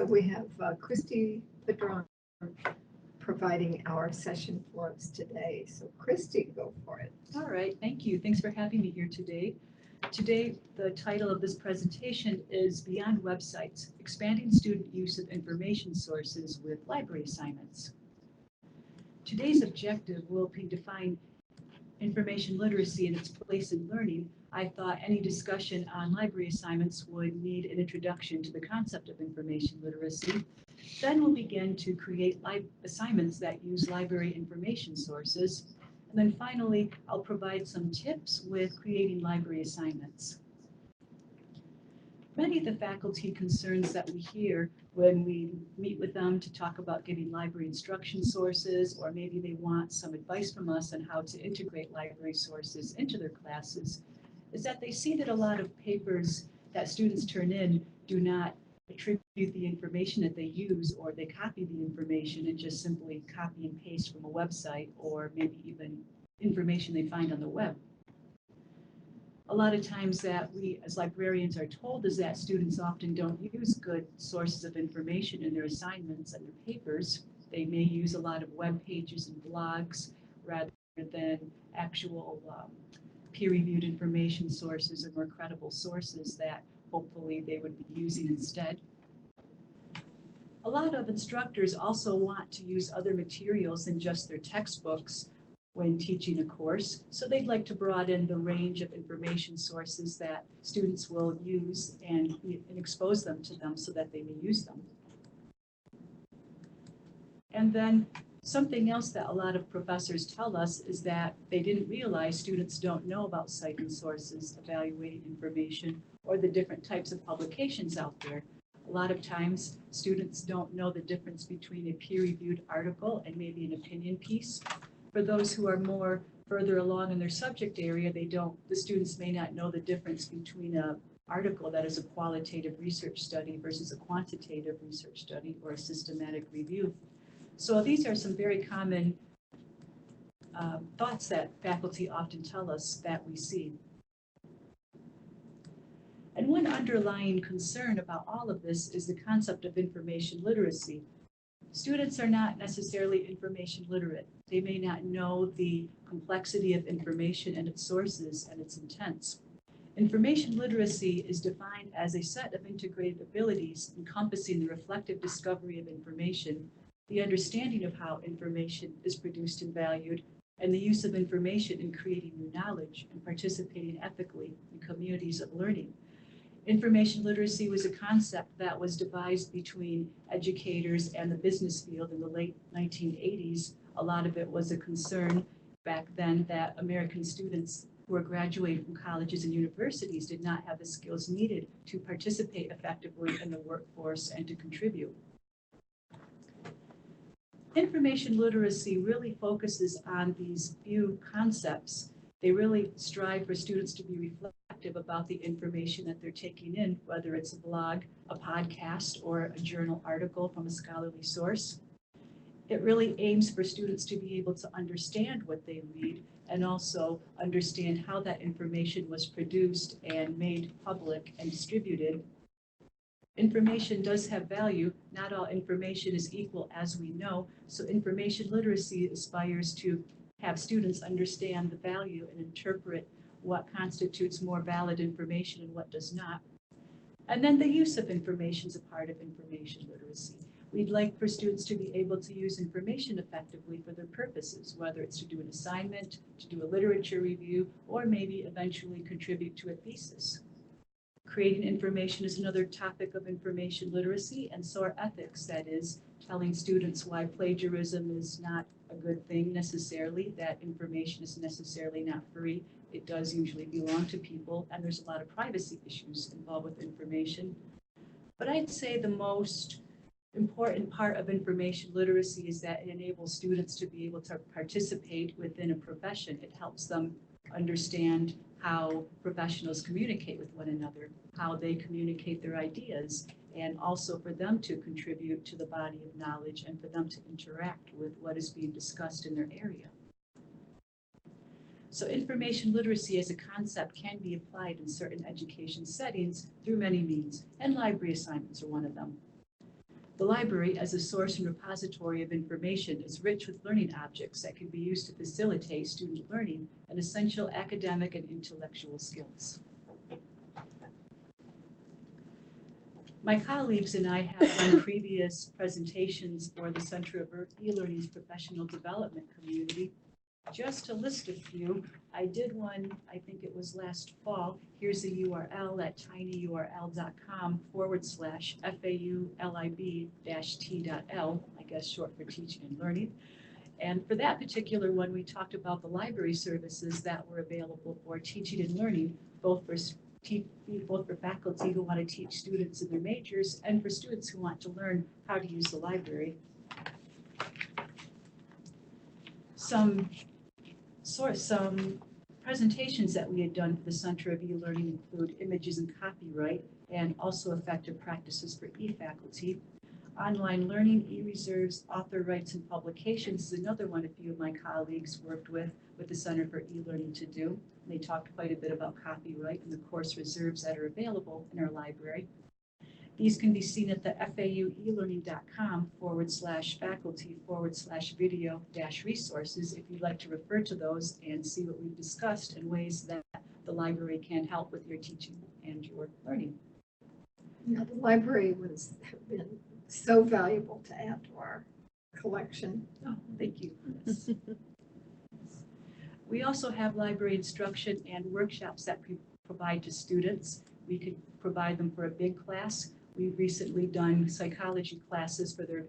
So we have Kristy Padron providing our session for us today. So Kristy, go for it. All right, thank you. Thanks for having me here today. Today, the title of this presentation is Beyond Websites, Expanding Student Use of Information Sources with Library Assignments. Today's objective will be to define information literacy and its place in learning. I thought any discussion on library assignments would need an introduction to the concept of information literacy. Then we'll begin to create assignments that use library information sources. And then finally, I'll provide some tips with creating library assignments. Many of the faculty concerns that we hear when we meet with them to talk about getting library instruction sources, or maybe they want some advice from us on how to integrate library sources into their classes, is that they see that a lot of papers that students turn in do not attribute the information that they use, or they copy the information and just simply copy and paste from a website, or maybe even information they find on the web. A lot of times that we as librarians are told is that students often don't use good sources of information in their assignments and their papers. They may use a lot of web pages and blogs rather than actual peer-reviewed information sources or more credible sources that hopefully they would be using instead. A lot of instructors also want to use other materials than just their textbooks when teaching a course, so they'd like to broaden the range of information sources that students will use and expose them to them so that they may use them. And then something else that a lot of professors tell us is that they didn't realize students don't know about citing sources, evaluating information, or the different types of publications out there. A lot of times students don't know the difference between a peer-reviewed article and maybe an opinion piece. For those who are more further along in their subject area, the students may not know the difference between an article that is a qualitative research study versus a quantitative research study or a systematic review. So these are some very common thoughts that faculty often tell us that we see. And one underlying concern about all of this is the concept of information literacy. Students are not necessarily information literate. They may not know the complexity of information and its sources and its intents. Information literacy is defined as a set of integrated abilities encompassing the reflective discovery of information, the understanding of how information is produced and valued, and the use of information in creating new knowledge and participating ethically in communities of learning. Information literacy was a concept that was devised between educators and the business field in the late 1980s. A lot of it was a concern back then that American students who were graduating from colleges and universities did not have the skills needed to participate effectively in the workforce and to contribute. Information literacy really focuses on these few concepts. They really strive for students to be reflective about the information that they're taking in, whether it's a blog, a podcast, or a journal article from a scholarly source. It really aims for students to be able to understand what they read and also understand how that information was produced and made public and distributed. Information does have value. Not all information is equal, as we know, so information literacy aspires to have students understand the value and interpret what constitutes more valid information and what does not. And then the use of information is a part of information literacy. We'd like for students to be able to use information effectively for their purposes, whether it's to do an assignment, to do a literature review, or maybe eventually contribute to a thesis. Creating information is another topic of information literacy, and so are ethics, that is, telling students why plagiarism is not a good thing necessarily, that information is necessarily not free. It does usually belong to people, and there's a lot of privacy issues involved with information. But I'd say the most important part of information literacy is that it enables students to be able to participate within a profession. It helps them understand how professionals communicate with one another, how they communicate their ideas, and also for them to contribute to the body of knowledge and for them to interact with what is being discussed in their area. So information literacy as a concept can be applied in certain education settings through many means, and library assignments are one of them. The library, as a source and repository of information, is rich with learning objects that can be used to facilitate student learning and essential academic and intellectual skills. My colleagues and I have done previous presentations for the Center of E-Learning's professional development community. Just to list a few, I did one, I think it was last fall. Here's the URL at tinyurl.com/FAULIB-T.L, I guess short for teaching and learning. And for that particular one, we talked about the library services that were available for teaching and learning, both for faculty who want to teach students in their majors and for students who want to learn how to use the library. Some presentations that we had done for the Center of E-Learning include images and copyright and also effective practices for e-faculty. Online learning, e-reserves, author rights, and publications is another one a few of my colleagues worked with the Center for E-Learning to do. They talked quite a bit about copyright and the course reserves that are available in our library. These can be seen at the FAUElearning.com/faculty/video-resources if you'd like to refer to those and see what we've discussed and ways that the library can help with your teaching and your learning. Yeah, the library has been so valuable to add to our collection. Oh, thank you. Yes. We also have library instruction and workshops that we provide to students. We could provide them for a big class. We've recently done psychology classes for their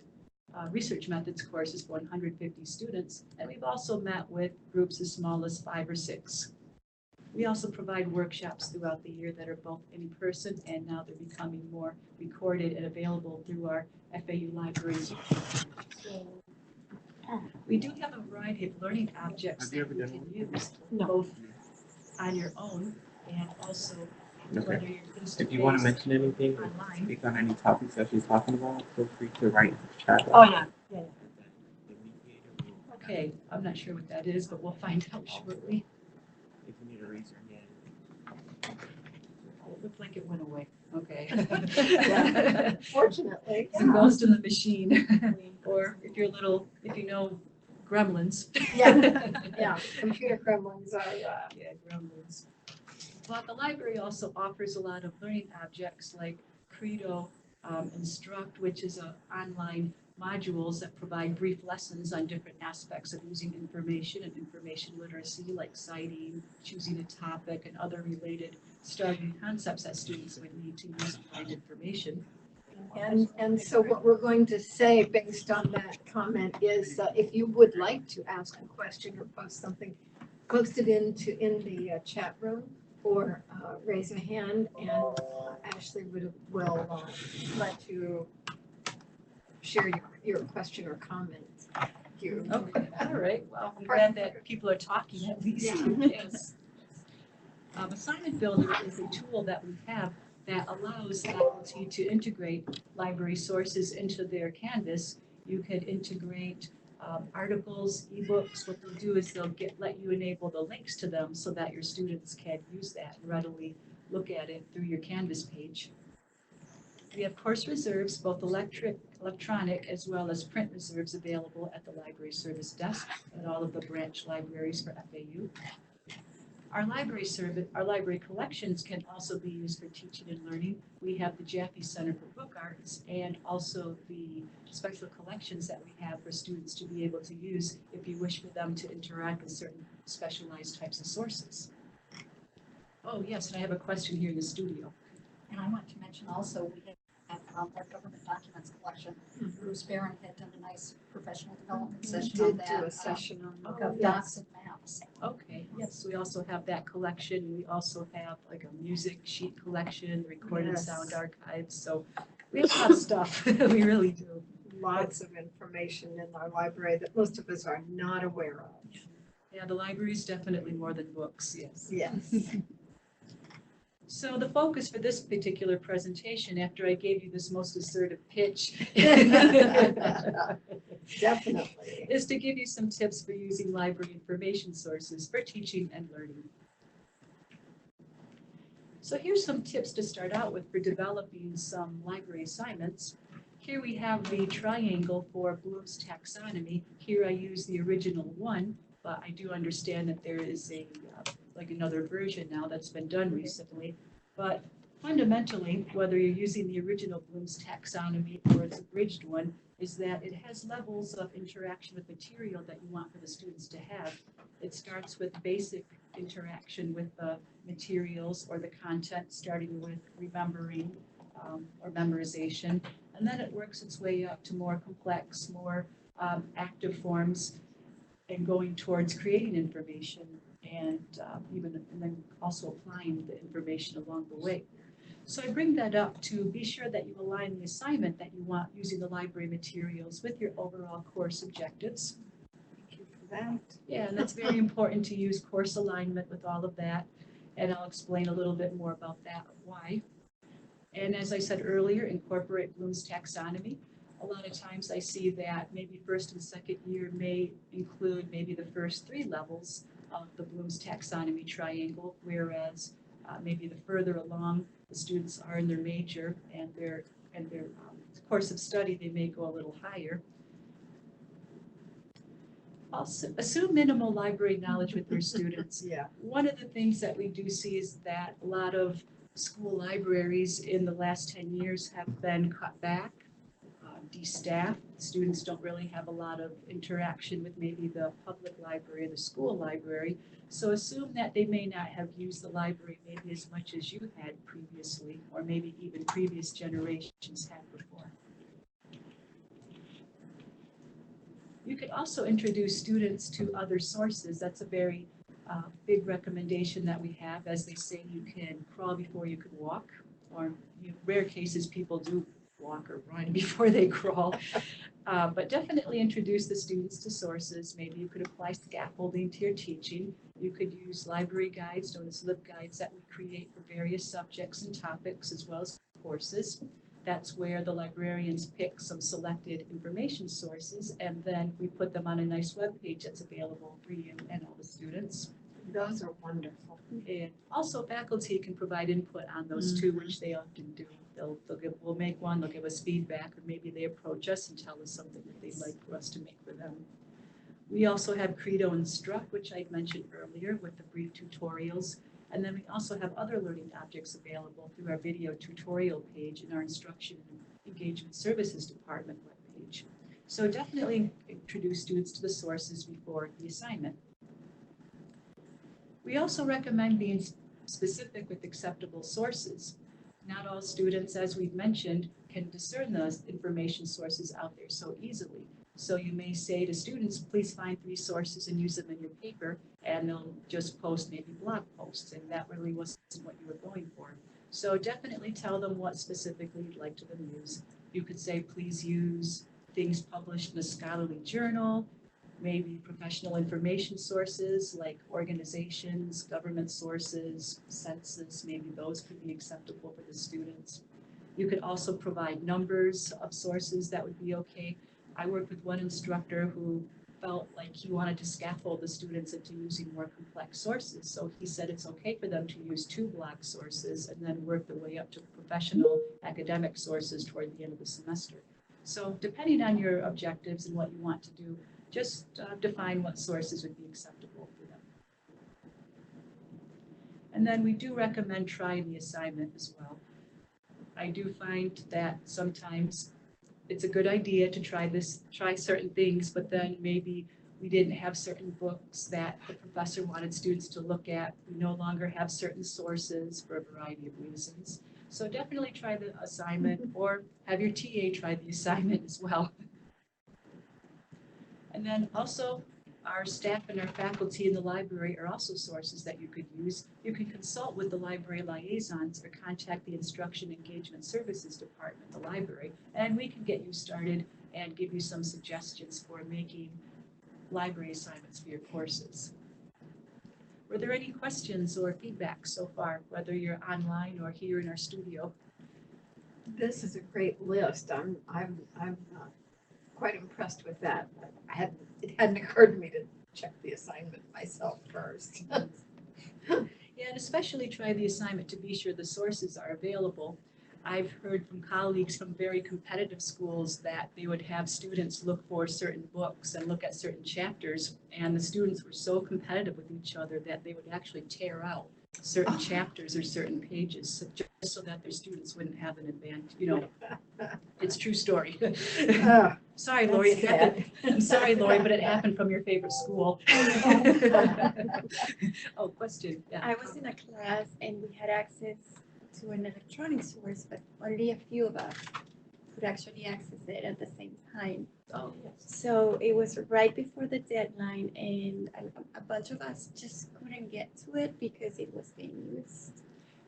research methods courses for 150 students, and we've also met with groups as small as 5 or 6. We also provide workshops throughout the year that are both in person and now they're becoming more recorded and available through our FAU libraries. So, we do have a variety of learning objects that you can use both on your own and also whether you're face-to-face. If you want to mention anything or online. speak on any topics that she's talking about, feel free to write in the chat. Oh, yeah. Okay, I'm not sure what that is, but we'll find out shortly. If you need to raise your hand. Oh, it looked like it went away. Okay. Yeah. Fortunately, It goes to the machine. Or if you know gremlins. yeah, computer gremlins are, Yeah, gremlins. But the library also offers a lot of learning objects like Credo, Instruct, which is online modules that provide brief lessons on different aspects of using information and information literacy, like citing, choosing a topic, and other related starting concepts that students would need to use to find information. and so what we're going to say based on that comment is if you would like to ask a question or post something, post it in the chat room or raise a hand, and Ashley will let you share your question or comment. Okay, all right. Well, I'm glad that people are talking at least. Yeah. Yes. Assignment Builder is a tool that we have that allows faculty to integrate library sources into their Canvas. You could integrate articles, ebooks. What they'll do is they'll let you enable the links to them so that your students can use that and readily look at it through your Canvas page. We have course reserves, both electronic as well as print reserves available at the library service desk at all of the branch libraries for FAU. Our library collections can also be used for teaching and learning. We have the Jaffe Center for Book Arts and also the special collections that we have for students to be able to use if you wish for them to interact with certain specialized types of sources. Oh, yes, and I have a question here in the studio. And I want to mention also, we have our government documents collection. Bruce Barron had done a nice professional development session on Did that. do a session on Book that. of docs and maps. Okay, yes, we also have that collection. We also have like a music sheet collection, recorded Yes. sound archives. So we have a lot of stuff. We really do. Lots of information in our library that most of us are not aware of. Yeah, the library is definitely more than books, yes. Yes. So the focus for this particular presentation, after I gave you this most assertive pitch, Definitely. is to give you some tips for using library information sources for teaching and learning. So here's some tips to start out with for developing some library assignments. Here we have the triangle for Bloom's taxonomy. Here I use the original one, but I do understand that there is a, like another version now that's been done recently. But fundamentally, whether you're using the original Bloom's taxonomy or its abridged one, is that it has levels of interaction with material that you want for the students to have. It starts with basic interaction with the materials or the content, starting with remembering or memorization. And then it works its way up to more complex, more active forms and going towards creating information and and then also applying the information along the way. So I bring that up to be sure that you align the assignment that you want using the library materials with your overall course objectives. Thank you for that. Yeah, and that's very important to use course alignment with all of that. And I'll explain a little bit more about that, why. And as I said earlier, incorporate Bloom's taxonomy. A lot of times I see that maybe first and second year may include maybe the first 3 levels of the Bloom's taxonomy triangle, whereas maybe the further along the students are in their major and their course of study, they may go a little higher. Also, assume minimal library knowledge with your students. Yeah. One of the things that we do see is that a lot of school libraries in the last 10 years have been cut back, de-staffed. Students don't really have a lot of interaction with maybe the public library or the school library. So assume that they may not have used the library maybe as much as you had previously, or maybe even previous generations had before. You could also introduce students to other sources. That's a very big recommendation that we have. As they say, you can crawl before you can walk, or in rare cases people do walk or run before they crawl. But definitely introduce the students to sources. Maybe you could apply scaffolding to your teaching. You could use library guides, known as LibGuides, that we create for various subjects and topics as well as courses. That's where the librarians pick some selected information sources, and then we put them on a nice web page that's available for you and all the students. Those are wonderful. And also faculty can provide input on those too, which they often do. We'll make one, they'll give us feedback, or maybe they approach us and tell us something that they'd like for us to make for them. We also have Credo Instruct, which I mentioned earlier with the brief tutorials. And then we also have other learning objects available through our video tutorial page in our Instruction and Engagement Services Department webpage. So definitely introduce students to the sources before the assignment. We also recommend being specific with acceptable sources. Not all students, as we've mentioned, can discern those information sources out there so easily. So you may say to students, please find 3 sources and use them in your paper, and they'll just post maybe blog posts, and that really wasn't what you were going for. So definitely tell them what specifically you'd like to them use. You could say, please use things published in a scholarly journal, maybe professional information sources like organizations, government sources, census, maybe those could be acceptable for the students. You could also provide numbers of sources that would be okay. I worked with one instructor who felt like he wanted to scaffold the students into using more complex sources. So he said it's okay for them to use 2 blog sources and then work their way up to professional academic sources toward the end of the semester. So depending on your objectives and what you want to do, just define what sources would be acceptable for them. And then we do recommend trying the assignment as well. I do find that sometimes it's a good idea to try certain things, but then maybe we didn't have certain books that the professor wanted students to look at. We no longer have certain sources for a variety of reasons. So definitely try the assignment, or have your TA try the assignment as well. And then also, our staff and our faculty in the library are also sources that you could use. You can consult with the library liaisons or contact the Instruction Engagement Services Department, the library, and we can get you started and give you some suggestions for making library assignments for your courses. Were there any questions or feedback so far, whether you're online or here in our studio? This is a great list. I'm quite impressed with that. It hadn't occurred to me to check the assignment myself first. Yeah, and especially try the assignment to be sure the sources are available. I've heard from colleagues from very competitive schools that they would have students look for certain books and look at certain chapters, and the students were so competitive with each other that they would actually tear out certain chapters or certain pages, just so that their students wouldn't have an advantage, you know. It's true story. Oh, Sorry, Lori, it that's happened. sad. I'm sorry, Lori, but it happened from your favorite school. Oh, question, yeah. I was in a class and we had access to an electronic source, but only a few of us could actually access it at the same time. Oh, yes. So it was right before the deadline and a bunch of us just couldn't get to it because it was being used.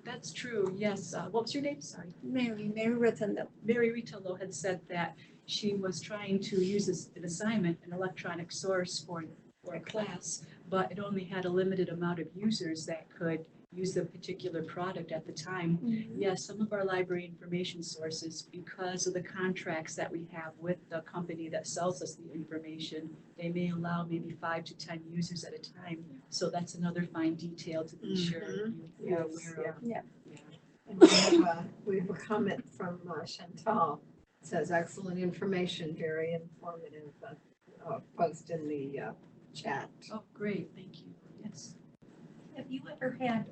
That's true, yes. What was your name? Sorry. Mary Rotundo. Mary Ritello had said that she was trying to use an assignment, an electronic source for a class, but it only had a limited amount of users that could use the particular product at the time. Yes, some of our library information sources, because of the contracts that we have with the company that sells us the information, they may allow maybe 5 to 10 users at a time. So that's another fine detail to be sure you're Yes, aware of. yeah. And we have a comment from Chantal. It says, excellent information, very informative, post in the chat. Oh, great, thank you. Yes. Have you ever had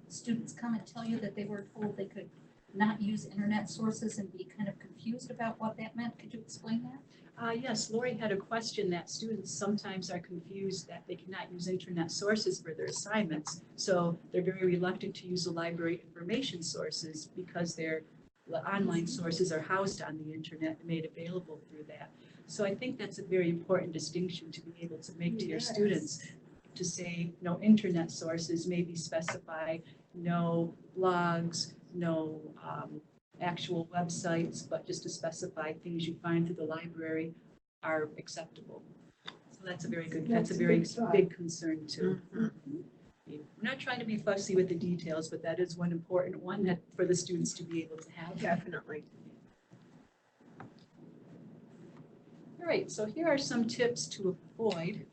students come and tell you that they were told they could not use internet sources and be kind of confused about what that meant? Could you explain that? Yes, Lori had a question that students sometimes are confused that they cannot use internet sources for their assignments. So they're very reluctant to use the library information sources because the online sources are housed on the internet and made available through that. So I think that's a very important distinction to be able to make to your students, to say no internet sources, maybe specify no blogs, no actual websites, but just to specify things you find through the library are acceptable. So that's a very good, that's a very big concern too. We're not trying to be fussy with the details, but that is one important one that for the students to be able to have. Definitely. All right, so here are some tips to avoid.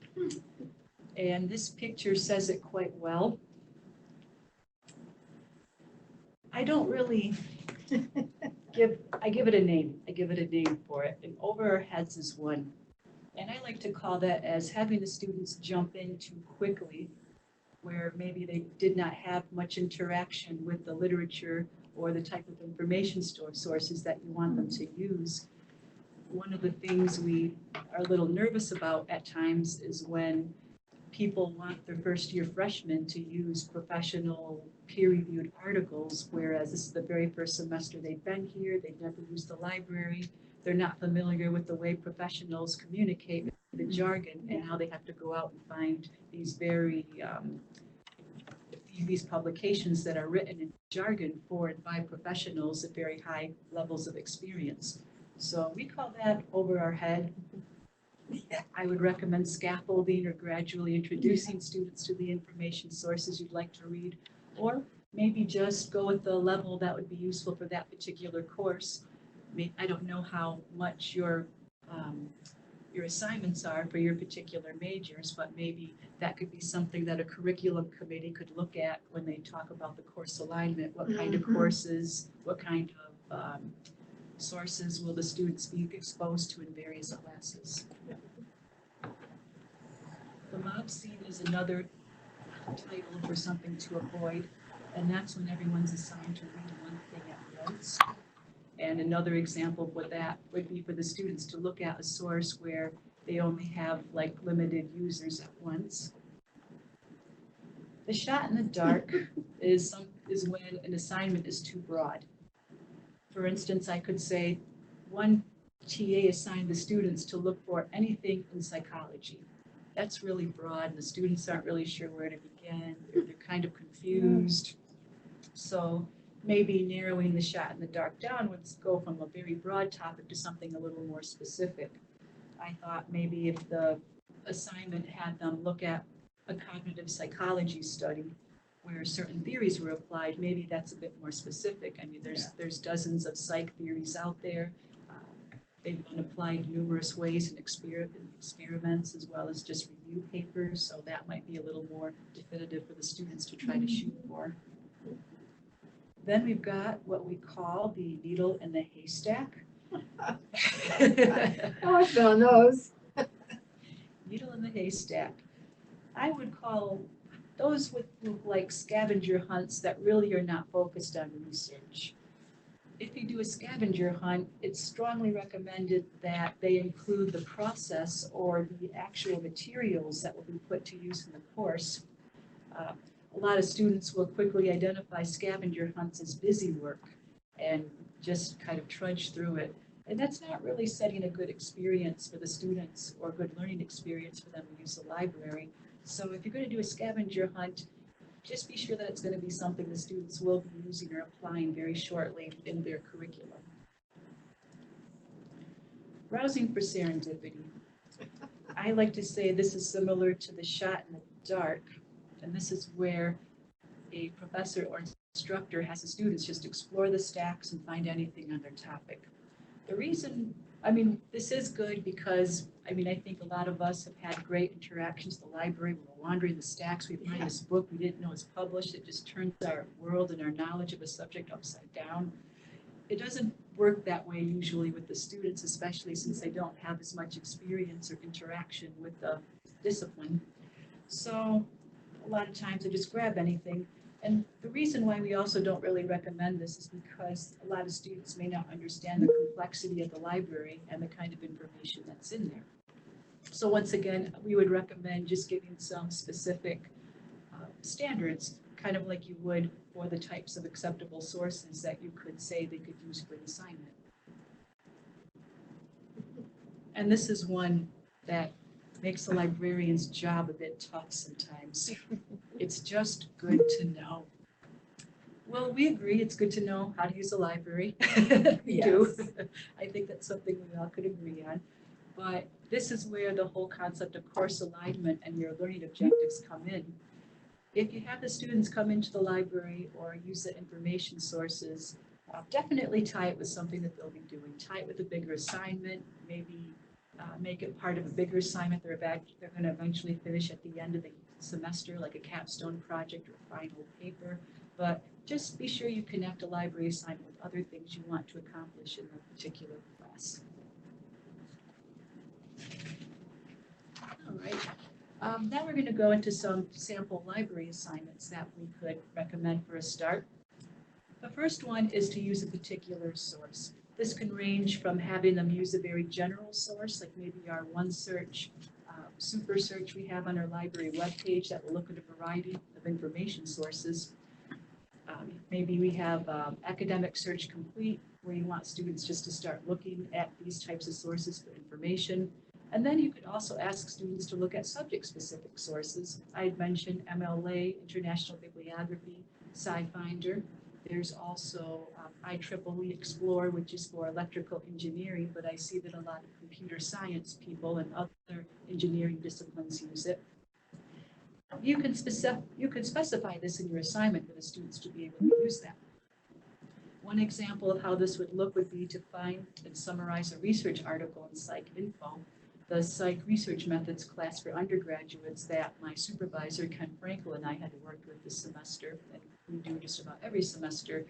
And this picture says it quite well. I don't really I give it a name. I give it a name for it. And over our heads is one. And I like to call that as having the students jump in too quickly, where maybe they did not have much interaction with the literature or the type of information sources that you want them to use. One of the things we are a little nervous about at times is when people want their first year freshmen to use professional peer-reviewed articles, whereas this is the very first semester they've been here, they've never used the library, they're not familiar with the way professionals communicate with the jargon, and now they have to go out and find these very these publications that are written in jargon for and by professionals at very high levels of experience. So we call that over our head. I would recommend scaffolding or gradually introducing students to the information sources you'd like to read, or maybe just go with the level that would be useful for that particular course. I don't know how much your assignments are for your particular majors, but maybe that could be something that a curriculum committee could look at when they talk about the course alignment. What kind of courses, what kind of sources will the students be exposed to in various classes? The mob scene is another title for something to avoid, and that's when everyone's assigned to read one thing at once. And another example of what that would be for the students to look at a source where they only have like limited users at once. The shot in the dark is when an assignment is too broad. For instance, I could say one TA assigned the students to look for anything in psychology. That's really broad, and the students aren't really sure where to begin. They're kind of confused. So maybe narrowing the shot in the dark down would go from a very broad topic to something a little more specific. I thought maybe if the assignment had them look at a cognitive psychology study where certain theories were applied, maybe that's a bit more specific. I mean, there's dozens of psych theories out there. They've been applied numerous ways in experiments as well as just review papers, so that might be a little more definitive for the students to try to shoot for. Then we've got what we call the needle in the haystack. Oh, I've been on those. Needle in the haystack. I would call those with like scavenger hunts that really are not focused on research. If you do a scavenger hunt, it's strongly recommended that they include the process or the actual materials that will be put to use in the course. A lot of students will quickly identify scavenger hunts as busy work and just kind of trudge through it. And that's not really setting a good experience for the students or a good learning experience for them to use the library. So if you're going to do a scavenger hunt, just be sure that it's going to be something the students will be using or applying very shortly in their curriculum. Browsing for serendipity. I like to say this is similar to the shot in the dark, and this is where a professor or instructor has the students just explore the stacks and find anything on their topic. The reason, this is good because, I think a lot of us have had great interactions at the library. We're wandering the stacks, we find this book we didn't know was published. It just turns our world and our knowledge of a subject upside down. It doesn't work that way usually with the students, especially since they don't have as much experience or interaction with the discipline. So a lot of times they just grab anything. And the reason why we also don't really recommend this is because a lot of students may not understand the complexity of the library and the kind of information that's in there. So once again, we would recommend just giving some specific standards, kind of like you would for the types of acceptable sources that you could say they could use for an assignment. And this is one that makes the librarian's job a bit tough sometimes. It's just good to know. Well, we agree it's good to know how to use a library. We do. I think that's something we all could agree on. But this is where the whole concept of course alignment and your learning objectives come in. If you have the students come into the library or use the information sources, definitely tie it with something that they'll be doing. Tie it with a bigger assignment, maybe make it part of a bigger assignment they're going to eventually finish at the end of the semester, like a capstone project or a final paper. But just be sure you connect a library assignment with other things you want to accomplish in a particular class. All right. Now we're going to go into some sample library assignments that we could recommend for a start. The first one is to use a particular source. This can range from having them use a very general source, like maybe our OneSearch, super search we have on our library webpage that will look at a variety of information sources. Maybe we have Academic Search Complete, where you want students just to start looking at these types of sources for information. And then you could also ask students to look at subject-specific sources. I had mentioned MLA, International Bibliography, SciFinder. There's also IEEE Explore, which is for electrical engineering, but I see that a lot of computer science people and other engineering disciplines use it. You can specify this in your assignment for the students to be able to use that. One example of how this would look would be to find and summarize a research article in PsycInfo, the Psych Research Methods class for undergraduates that my supervisor, Ken Frankel, and I had to work with this semester, and we do just about every semester,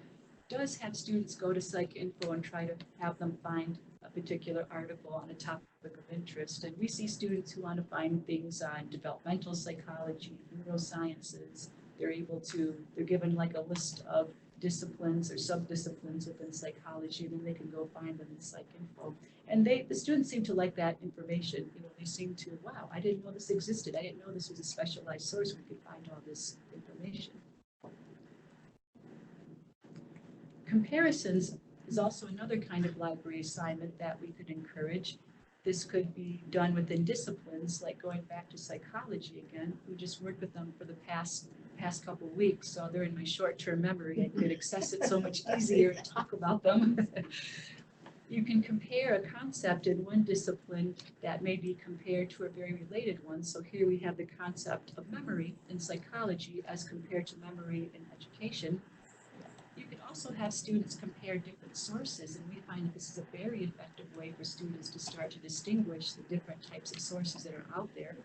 does have students go to PsycInfo and try to have them find a particular article on a topic of interest. And we see students who want to find things on developmental psychology, neurosciences. They're given like a list of disciplines or subdisciplines within psychology, and then they can go find them in PsycInfo. And the students seem to like that information. They seem to, wow, I didn't know this existed. I didn't know this was a specialized source where we could find all this information. Comparisons is also another kind of library assignment that we could encourage. This could be done within disciplines, like going back to psychology again. We just worked with them for the past couple of weeks, so they're in my short-term memory. I could access it so much easier to talk about them. You can compare a concept in one discipline that may be compared to a very related one. So here we have the concept of memory in psychology as compared to memory in education. You can also have students compare different sources, and we find that this is a very effective way for students to start to distinguish the different types of sources that are out there.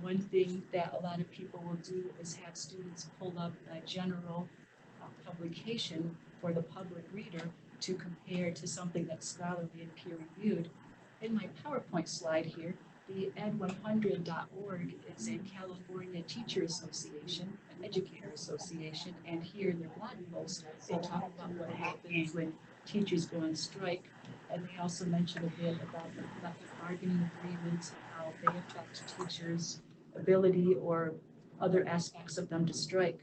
One thing that a lot of people will do is have students pull up a general publication for the public reader to compare to something that's scholarly and peer reviewed. In my PowerPoint slide here, the ed100.org is a California Teacher Association, an educator association, and here in their blog post, they talk about what happens when teachers go on strike, and they also mention a bit about the collective bargaining agreements and how they affect teachers' ability or other aspects of them to strike.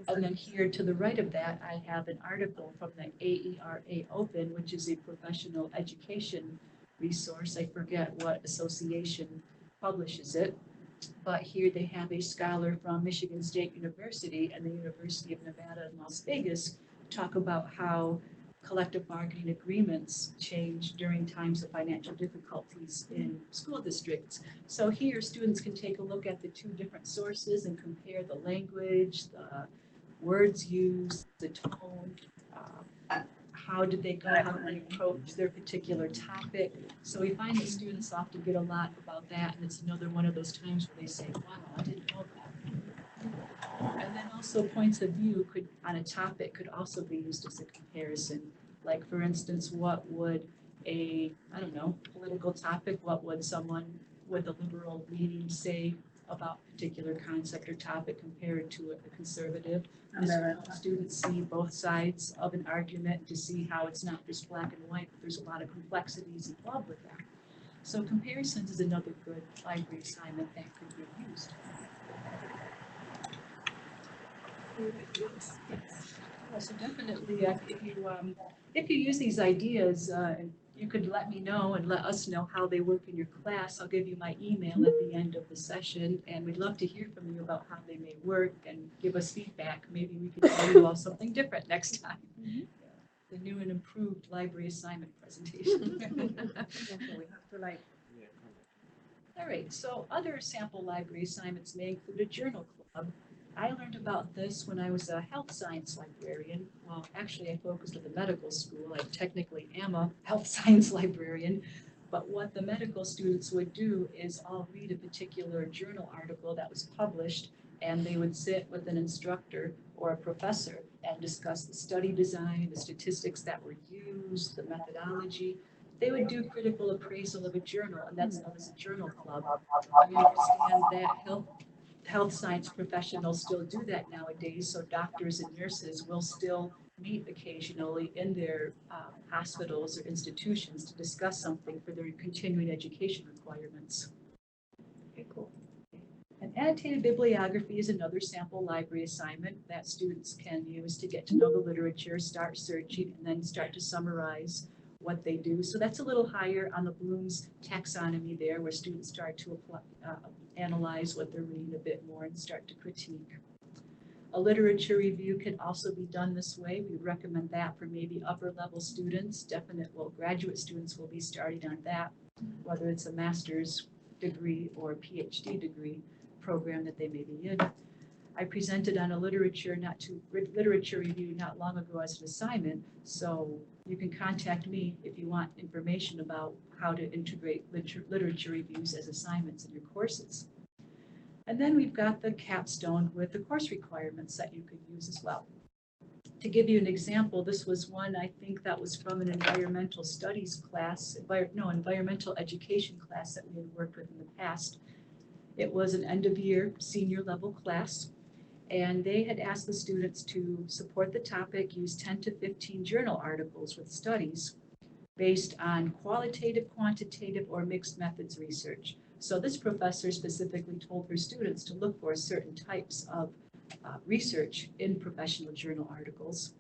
And then here to the right of that, I have an article from the AERA Open, which is a professional education resource. I forget what association publishes it, but here they have a scholar from Michigan State University and the University of Nevada in Las Vegas talk about how collective bargaining agreements change during times of financial difficulties in school districts. So here students can take a look at the two different sources and compare the language, the words used, the tone, how did they go, how did they approach their particular topic. So we find that students often get a lot about that, and it's another one of those times where they say, wow, I didn't know that. And then also points of view could, on a topic, could also be used as a comparison. Like for instance, what would a, I don't know, political topic, what would someone with a liberal leaning say about a particular concept or topic compared to a conservative? This will help students see both sides of an argument to see how it's not just black and white, but there's a lot of complexities involved with that. So comparisons is another good library assignment that could be used. Yeah, so definitely, if you use these ideas, you could let me know and let us know how they work in your class. I'll give you my email at the end of the session, and we'd love to hear from you about how they may work and give us feedback. Maybe we could tell you all something different next time. The new and improved library assignment presentation. We have to like. All right, so other sample library assignments may include a journal club. I learned about this when I was a health science librarian. Well, actually, I focused at the medical school. I technically am a health science librarian. But what the medical students would do is all read a particular journal article that was published, and they would sit with an instructor or a professor and discuss the study design, the statistics that were used, the methodology. They would do critical appraisal of a journal, and that's known as a journal club. I understand that health science professionals still do that nowadays, so doctors and nurses will still meet occasionally in their hospitals or institutions to discuss something for their continuing education requirements. Okay, cool. And annotated bibliography is another sample library assignment that students can use to get to know the literature, start searching, and then start to summarize what they do. So that's a little higher on the Bloom's taxonomy there, where students start to analyze what they're reading a bit more and start to critique. A literature review can also be done this way. We recommend that for maybe upper level students. Graduate students will be starting on that, whether it's a master's degree or a PhD degree program that they may be in. I presented on a literature review not long ago as an assignment, so you can contact me if you want information about how to integrate literature reviews as assignments in your courses. And then we've got the capstone with the course requirements that you could use as well. To give you an example, this was one I think that was from an environmental studies class, environmental education class that we had worked with in the past. It was an end of year senior level class, and they had asked the students to support the topic, use 10 to 15 journal articles with studies based on qualitative, quantitative, or mixed methods research. So this professor specifically told her students to look for certain types of research in professional journal articles.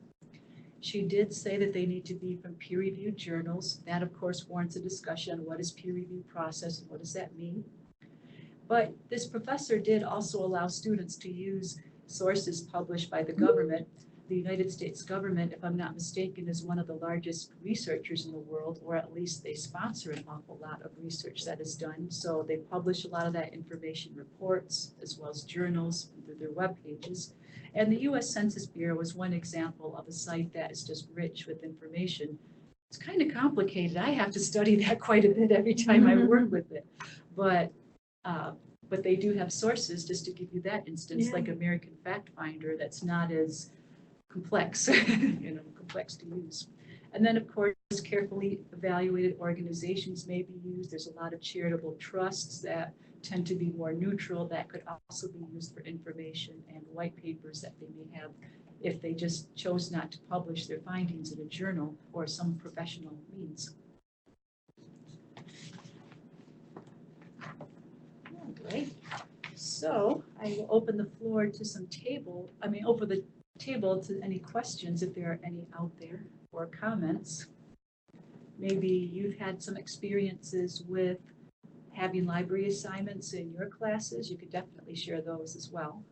She did say that they need to be from peer-reviewed journals. That, of course, warrants a discussion on what is peer review process and what does that mean. But this professor did also allow students to use sources published by the government. The United States government, if I'm not mistaken, is one of the largest researchers in the world, or at least they sponsor an awful lot of research that is done. So they publish a lot of that information, reports, as well as journals through their web pages. And the US Census Bureau is one example of a site that is just rich with information. It's kind of complicated. I have to study that quite a bit every time I work with it. But they do have sources, just to give you that instance, like American Fact Finder, that's not as complex, complex to use. And then, of course, carefully evaluated organizations may be used. There's a lot of charitable trusts that tend to be more neutral that could also be used for information, and white papers that they may have if they just chose not to publish their findings in a journal or some professional means. All right. So I will open the floor to some open the table to any questions if there are any out there, or comments. Maybe you've had some experiences with having library assignments in your classes. You could definitely share those as well.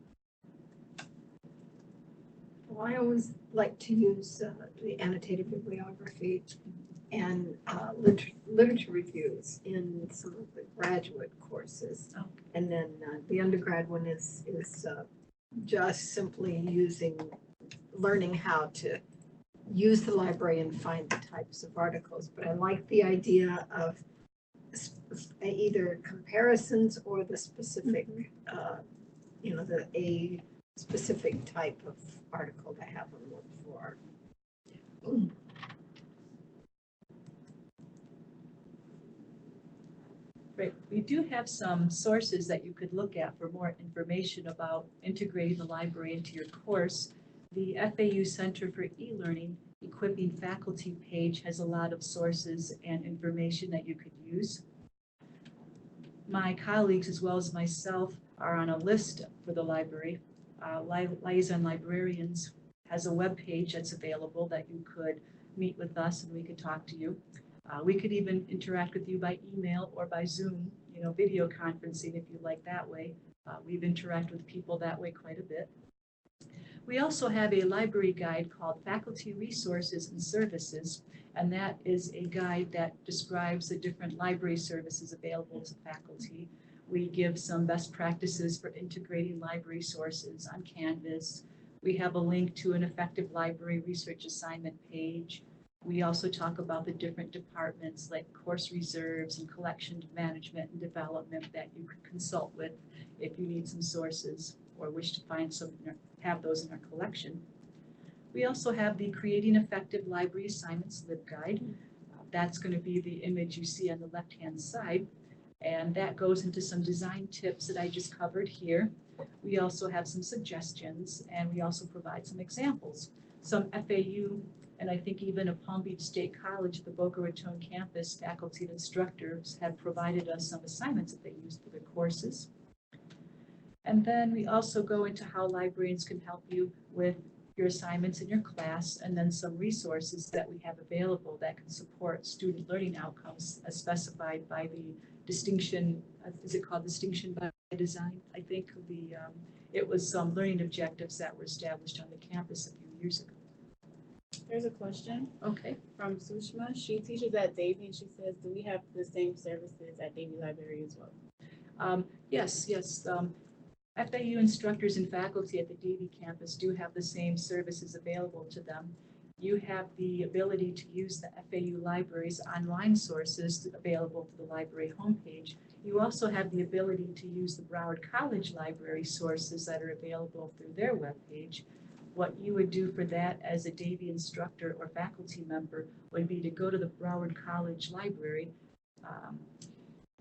Well, I always like to use the annotated bibliography and literature reviews in some of the graduate courses. Oh. And then the undergrad one is just simply learning how to use the library and find the types of articles. But I like the idea of either comparisons or the specific, a specific type of article to have them look for. Great. We do have some sources that you could look at for more information about integrating the library into your course. The FAU Center for E-Learning Equipping Faculty page has a lot of sources and information that you could use. My colleagues, as well as myself, are on a list for the library. Liaison Librarians has a web page that's available that you could meet with us and we could talk to you. We could even interact with you by email or by Zoom, video conferencing if you like that way. We've interacted with people that way quite a bit. We also have a library guide called Faculty Resources and Services, and that is a guide that describes the different library services available to faculty. We give some best practices for integrating library sources on Canvas. We have a link to an effective library research assignment page. We also talk about the different departments like course reserves and collection management and development that you could consult with if you need some sources or wish to find some, have those in our collection. We also have the Creating Effective Library Assignments LibGuide. That's going to be the image you see on the left-hand side, and that goes into some design tips that I just covered here. We also have some suggestions, and we also provide some examples. Some FAU, and I think even at Palm Beach State College, the Boca Raton campus faculty and instructors have provided us some assignments that they use for their courses. And then we also go into how librarians can help you with your assignments in your class, and then some resources that we have available that can support student learning outcomes as specified by the distinction, is it called Distinction by Design? I think it was some learning objectives that were established on the campus a few years ago. There's a question Okay. from Sushma. She teaches at Davie and she says, do we have the same services at Davie Library as well? Yes. FAU instructors and faculty at the Davie campus do have the same services available to them. You have the ability to use the FAU library's online sources available to the library homepage. You also have the ability to use the Broward College library sources that are available through their webpage. What you would do for that as a Davie instructor or faculty member would be to go to the Broward College library,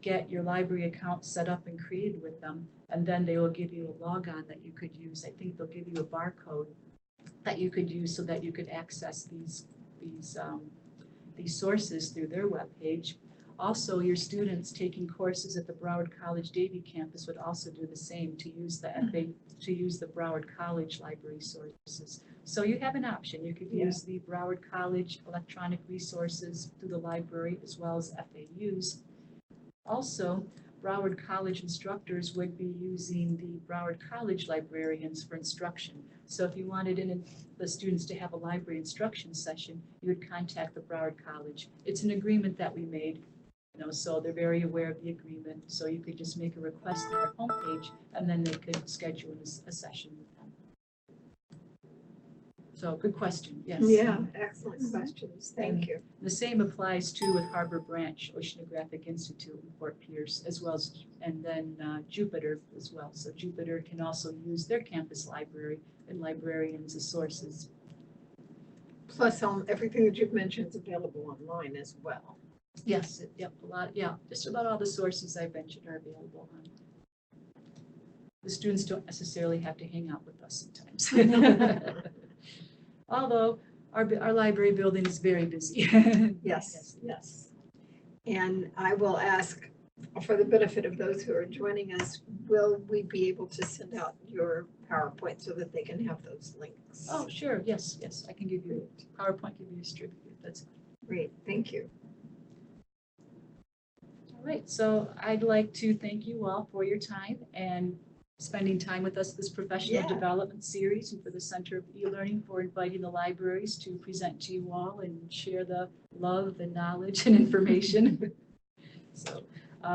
get your library account set up and created with them, and then they will give you a logon that you could use. I think they'll give you a barcode that you could use so that you could access these sources through their webpage. Also, your students taking courses at the Broward College Davie campus would also do the same to use the Broward College library sources. So you have an option. You could use the Broward College electronic resources through the library as well as FAU's. Also, Broward College instructors would be using the Broward College librarians for instruction. So if you wanted the students to have a library instruction session, you would contact the Broward College. It's an agreement that we made, so they're very aware of the agreement. So you could just make a request on their homepage, and then they could schedule a session with them. So good question, yes. Yeah, excellent questions. Thank you. The same applies too with Harbor Branch Oceanographic Institute in Fort Pierce, as well as, and then Jupiter as well. So Jupiter can also use their campus library and librarians as sources Plus, everything that you've mentioned is available online as well. Yes, yep, a lot, yeah, just about all the sources I mentioned are available on. The students don't necessarily have to hang out with us sometimes. Although our library building is very busy. Yes, yes. And I will ask, for the benefit of those who are joining us, will we be able to send out your PowerPoint so that they can have those links? Oh, sure, yes, yes, I can give you, PowerPoint can be distributed, that's Great, thank you. all right. So I'd like to thank you all for your time and spending time with us this professional Yeah. development series, and for the Center of E-Learning for inviting the libraries to present to you all and share the love and knowledge and information. So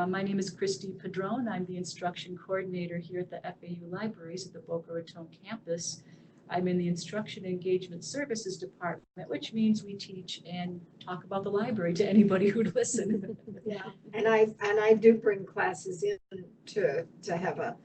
my name is Kristy Padron. I'm the instruction coordinator here at the FAU Libraries at the Boca Raton campus. I'm in the Instruction Engagement Services Department, which means we teach and talk about the library to anybody who'd listen. Yeah, and I do bring classes in to have a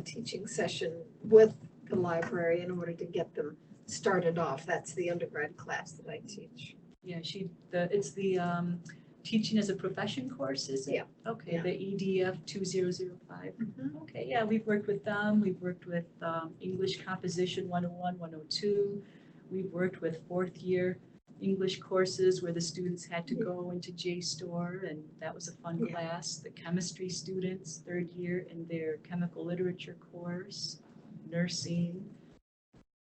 teaching session with the library in order to get them started off. That's the undergrad class that I teach. Yeah, it's the Teaching as a Profession course, is it? Yeah. Okay, Yeah. the EDF 2005. Okay, yeah, we've worked with them. We've worked with English Composition 101, 102. We've worked with fourth year English courses where the students had to go into JSTOR, and that was a fun Yeah. class. The chemistry students, third year, in their chemical literature course, nursing.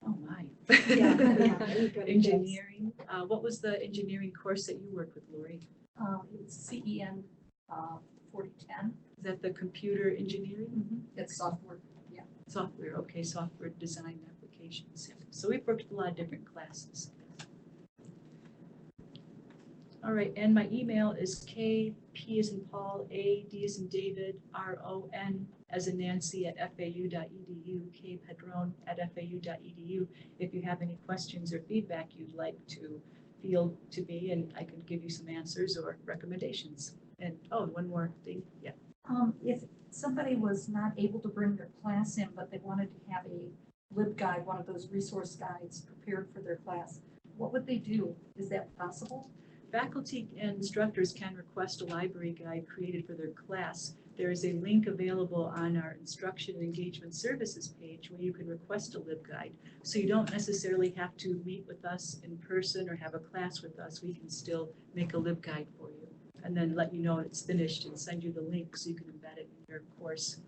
Oh my. Yeah, everybody does. Engineering. What was the engineering course that you worked with, Lori? It's CEN 4010. Is that the computer engineering? It's software. Software, okay, software design applications. Yeah. So we've worked with a lot of different classes. All right, and my email is KP as in Paul, AD as in David, RON as in Nancy at FAU.edu, kpadron@FAU.edu. If you have any questions or feedback you'd like to field to me, and I can give you some answers or recommendations. And, oh, one more thing, yeah. If somebody was not able to bring their class in, but they wanted to have a LibGuide, one of those resource guides prepared for their class, what would they do? Is that possible? Faculty and instructors can request a library guide created for their class. There is a link available on our Instruction and Engagement Services page where you can request a LibGuide. So you don't necessarily have to meet with us in person or have a class with us. We can still make a LibGuide for you and then let you know it's finished and send you the link so you can embed it in your course.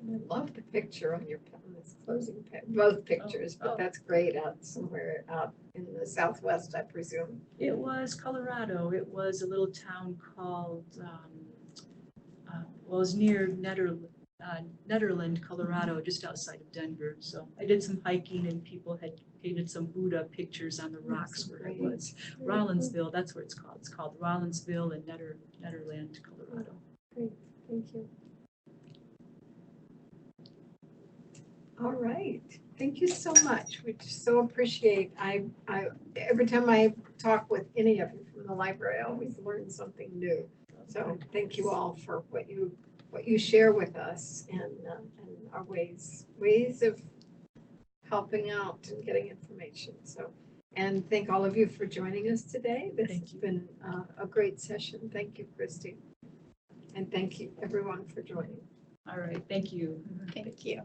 I love the picture on your on this closing both pictures, but Oh. that's great out somewhere out in the southwest, I presume. It was Colorado. It was a little town called, well, it was near Netherland, Colorado, just outside of Denver. So I did some hiking and people had painted some Buddha pictures on the rocks where it was. Rollinsville, that's where it's called. It's called Rollinsville in Netherland, Colorado. Thank you. All right, thank you so much. We just so appreciate, I every time I talk with any of you from the library, I always learn something new. So thank you all for what you share with us and our ways of helping out and getting information. So, and thank all of you for joining us today. This has been a great session. Thank you, Kristy. And thank you everyone for joining. All right, thank you. Thank you.